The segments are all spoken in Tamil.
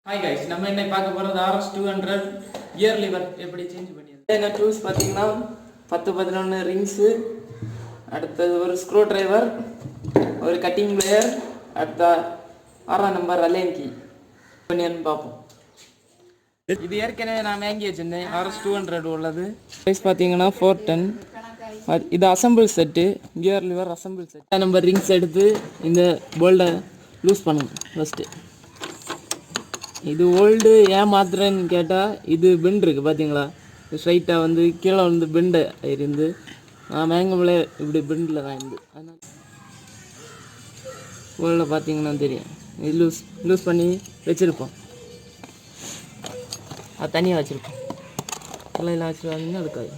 Hi guys, நம்ம என்ன பார்க்க போறது RS200 கியர் லிவர் எப்படி சேஞ்ச் பண்ணியது. என்ன டூல்ஸ் பாத்தீங்கன்னா 10-11 ரிங்ஸ், அடுத்து ஒரு ஸ்க்ரூ டிரைவர், ஒரு கட்டிங் பிளேயர், அடுத்த 6ஆம் நம்பர் அலைன் கீ பண்ணியன்னு பார்ப்போம். இது ஏற்கனவே நான் வாங்கி வச்சிருந்தேன் RS200 உள்ளது. பிரைஸ் பாத்தீங்கன்னா 410. இது assemble set, gear liver assemble set. Number rings எடுத்து இந்த போல்டை லூஸ் பண்ணுங்க ஃபர்ஸ்ட். இது ஓல்டு ஏன் மாத்திரன்னு கேட்டால் இது பெண்ட் இருக்குது பார்த்தீங்களா, ஸ்ட்ரைட்டாக வந்து கீழே வந்து பெண்டு இருந்து நான் மேங்கமில் இப்படி பெண்டில் தான் இருந்து, அதனால் ஓல்டில் பார்த்தீங்கன்னா தெரியும். இது லூஸ் பண்ணி வச்சுருப்போம், அது தனியாக வச்சுருப்போம், தலையில் வச்சுருவாங்கன்னா அதுக்காக.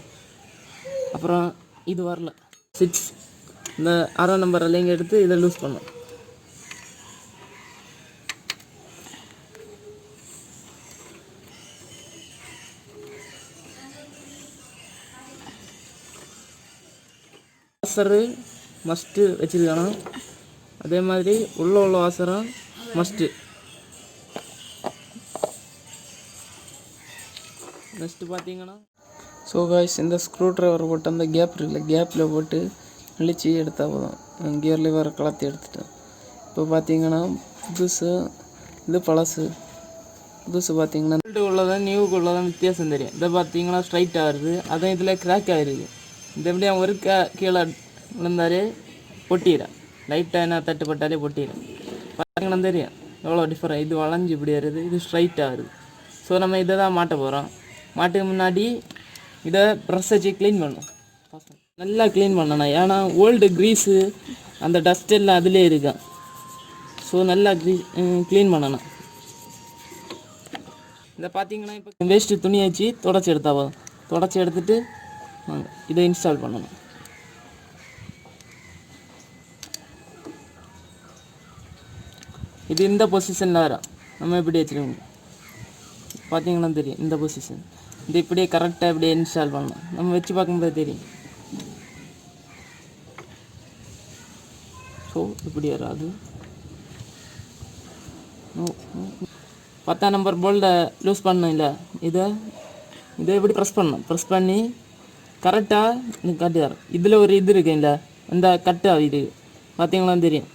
அப்புறம் இது வரல 6, இந்த 6ஆம் நம்பர் இல்லைங்க எடுத்து இதை லூஸ் பண்ணோம். வாசரு மஸ்ட்டு வச்சுருக்கணும், அதே மாதிரி உள்ள வாசரம் மஸ்ட்டு. நெக்ஸ்ட்டு பார்த்தீங்கன்னா கைஸ், இந்த ஸ்க்ரூ ட்ரைவர் போட்டு அந்த கேப் இருக்குல்ல, கேப்பில் போட்டு இழிச்சி எடுத்தால் போதும். கியர் லிவர் கலத்தி எடுத்துட்டேன். இப்போ பார்த்தீங்கன்னா புதுசு, இது பழசு. புதுசு பார்த்தீங்கன்னா உள்ளதான் நியூக்கு உள்ளதான் வித்தியாசம் தெரியும். இதை பார்த்தீங்கன்னா ஸ்ட்ரைட் ஆகுது, அதான் இதில் கிராக் ஆகிருக்கு. இந்த எப்படியா ஒரு கீழே விழுந்தாலே பொட்டிடும், லைட்டாக என்ன தட்டுப்பட்டாலே பொட்டிடும். பார்த்தீங்கன்னா தெரியும் எவ்வளோ டிஃபரெண்ட். இது வளைஞ்சு இப்படி வருது, இது ஸ்ட்ரைட் ஆகுது. ஸோ நம்ம இதை தான் மாட்ட போகிறோம். மாட்டுக்கு முன்னாடி இதை ப்ரெஷ் வச்சு க்ளீன் பண்ணணும், நல்லா க்ளீன் பண்ணணும். ஏன்னா ஓல்டு க்ரீஸு அந்த டஸ்ட் எல்லாம் அதிலே இருக்கும். ஸோ நல்லா க்ளீன் பண்ணணும். இதை பார்த்தீங்கன்னா இப்போ வேஸ்ட்டு துணி வச்சு தொடச்சி எடுத்தா போதும். தொடச்சி எடுத்துகிட்டு இதை இன்ஸ்டால் பண்ணணும். இது இந்த பொசிஷனில் வரும், நம்ம இப்படி வச்சுருக்கோம் பார்த்தீங்கன்னா தெரியும். இந்த பொசிஷன் இது இப்படியே கரெக்டாக இப்படியே இன்ஸ்டால் பண்ணணும். நம்ம வச்சு பார்க்கும்போது தெரியும். ஸோ இப்படி வராது. 10ஆம் நம்பர் போல்டை லூஸ் பண்ணணும். இல்லை இதை இப்படி ப்ரெஸ் பண்ணணும். ப்ரெஸ் பண்ணி கரெக்டாக கட்டு தரோம். இதில் ஒரு இது இருக்கு, இல்லை இந்த கட்டாக இருக்குது பார்த்தீங்களா தெரியும்.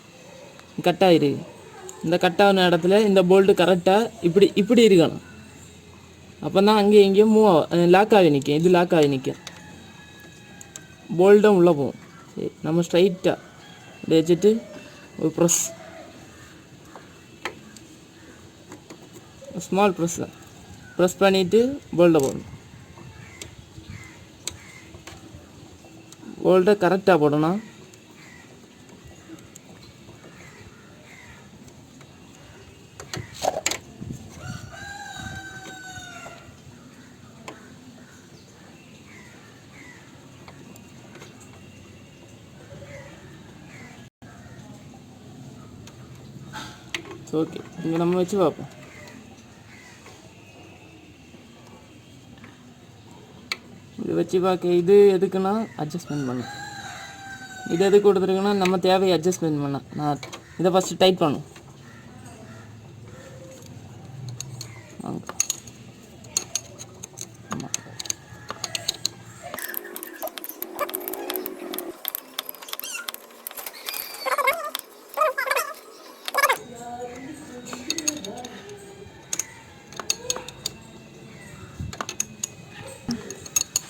கட்டாக இருக்குது. இந்த கட்டான இடத்துல இந்த போல்ட்டு கரெக்டாக இப்படி இருக்கணும். அப்போ தான் அங்கேயும் இங்கேயும் லாக் ஆகி நிற்கும். இது லாக் ஆகி நிற்கும், போல்ட்டும் உள்ளே போகும். சரி, நம்ம ஸ்ட்ரைட்டாக இப்படி வச்சுட்டு ஒரு ப்ரெஸ், ஸ்மால் ப்ரெஸ் தான், ப்ரெஸ் பண்ணிவிட்டு போல்ட்டை போடணும். போல்ட்டை கரெக்டாக போடணும். ஓகே, இங்கே நம்ம வச்சு பார்ப்போம். இது வச்சு பார்க்க இது எதுக்குன்னா அட்ஜஸ்ட்மெண்ட் பண்ண. இது எதுக்கு கொடுத்துருக்குன்னா நம்ம தேவையை அட்ஜஸ்ட்மெண்ட் பண்ண. நான் இதை ஃபஸ்ட்டு டைட் பண்ணும்.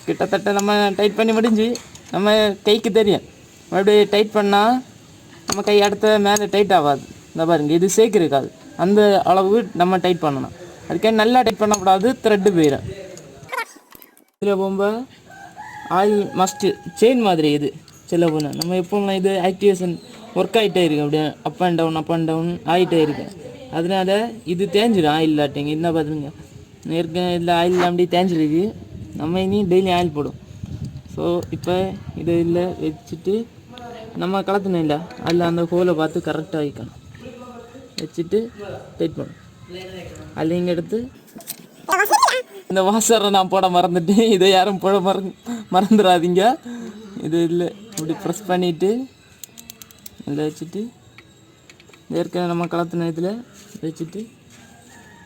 கிட்டத்தட்ட நம்ம டைட் பண்ணி முடிஞ்சு, நம்ம கைக்கு தெரியும். மறுபடியும் டைட் பண்ணால் நம்ம கை அடுத்த மேலே டைட் ஆகாது. இந்த பாருங்க, இது சேக்கு இருக்காது. அந்த அளவு நம்ம டைட் பண்ணணும். அதுக்கே நல்லா டைட் பண்ணக்கூடாது, த்ரெட்டு போயிடும். இதில் போகும்போது ஆயில் மஸ்ட்டு செயின் மாதிரி இது சில போனால் நம்ம எப்போலாம் இது ஆக்டிவேஷன் ஒர்க் ஆகிட்டே இருக்குது. அப்படியே அப் அண்ட் டவுன் ஆகிட்டே இருக்கு. அதனால இது தேஞ்சிடும் ஆயில் இல்லாட்டிங்க. என்ன பார்த்துருங்க, ஏற்கனவே இதில் ஆயில் அப்படி தேஞ்சிருக்கு. நம்ம இனி டெய்லி ஆயில் போடும். ஸோ இப்போ இதை இல்லை வச்சுட்டு நம்ம கலத்தணும். இல்லை அதில் அந்த ஹோலை பார்த்து கரெக்டாக வைக்கணும். வச்சுட்டு டைட் பண்ணணும். அதில் இங்கே எடுத்து இந்த வாசரை நான் போட மறந்துட்டேன். இதை யாரும் போட மறந்துடாதீங்க. இது இல்லை இப்படி ப்ரெஸ் பண்ணிவிட்டு இதில் வச்சுட்டு ஏற்கனவே நம்ம கலத்தின இதில் வச்சுட்டு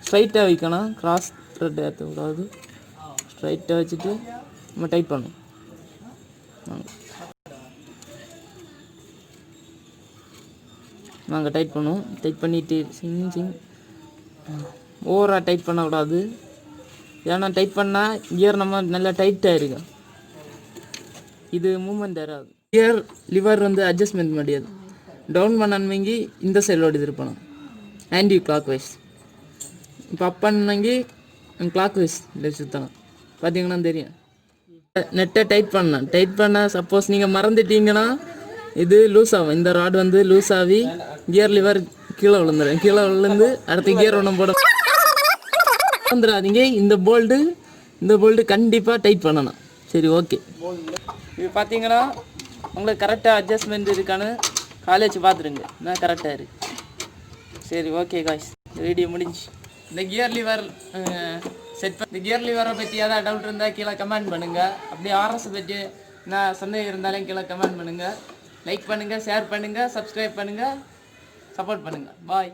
ஸ்ட்ரைட்டாக வைக்கணும், கிராஸ் த்ரெட் ஏற்றக்கூடாது. ஸ்ட்ரைட்டாக வச்சுட்டு நம்ம டைட் பண்ணணும். நாங்கள் டைட் பண்ணுவோம். டைட் பண்ணிவிட்டு சிங் ஓவராக டைட் பண்ணக்கூடாது. ஏன்னா டைட் பண்ணால் கியர் நம்ம நல்லா டைட்டாக இருக்கும், இது மூமெண்ட் வராது. கியர் லிவர் வந்து அட்ஜஸ்ட்மெண்ட் முடியாது. டவுன் பண்ணி இந்த சைடோடு திருப்பணும், ஆன்டி கிளாக் வைஸ். இப்போ அப் பண்ணி கிளாக் வைஸ் சுற்றணும். பார்த்தீங்கன்னா தெரியும். நெட்டை டைட் பண்ணேன். டைட் பண்ண சப்போஸ் நீங்கள் மறந்துட்டீங்கன்னா இது லூஸ் ஆகும். இந்த ராட் வந்து லூஸ் ஆகி கியர் லிவர் கீழே விழுந்துடும். கீழே விழுந்து அடுத்த கியர் ஒன்று போட வந்துடாதீங்க. இந்த போல்டு கண்டிப்பாக டைட் பண்ணணும். சரி, ஓகே. இது பார்த்தீங்கன்னா உங்களுக்கு கரெக்டாக அட்ஜஸ்ட்மெண்ட் இருக்கான்னு காலேஜ் பார்த்துருங்க. நான் கரெக்டாக இருக்கு. சரி, ஓகே காய்ஸ், வீடியோ முடிஞ்சு. இந்த கியர் லிவர் இந்த கியர் லிவரை பற்றி ஏதாவது டவுட் இருந்தால் கீழே கமெண்ட் பண்ணுங்கள். அப்படியே ஆர்எஸ் பற்றி நான் சந்தேகம் இருந்தாலும் கீழே கமெண்ட் பண்ணுங்கள். லைக் பண்ணுங்கள், ஷேர் பண்ணுங்கள், சப்ஸ்கிரைப் பண்ணுங்கள், சப்போர்ட் பண்ணுங்கள். பாய்.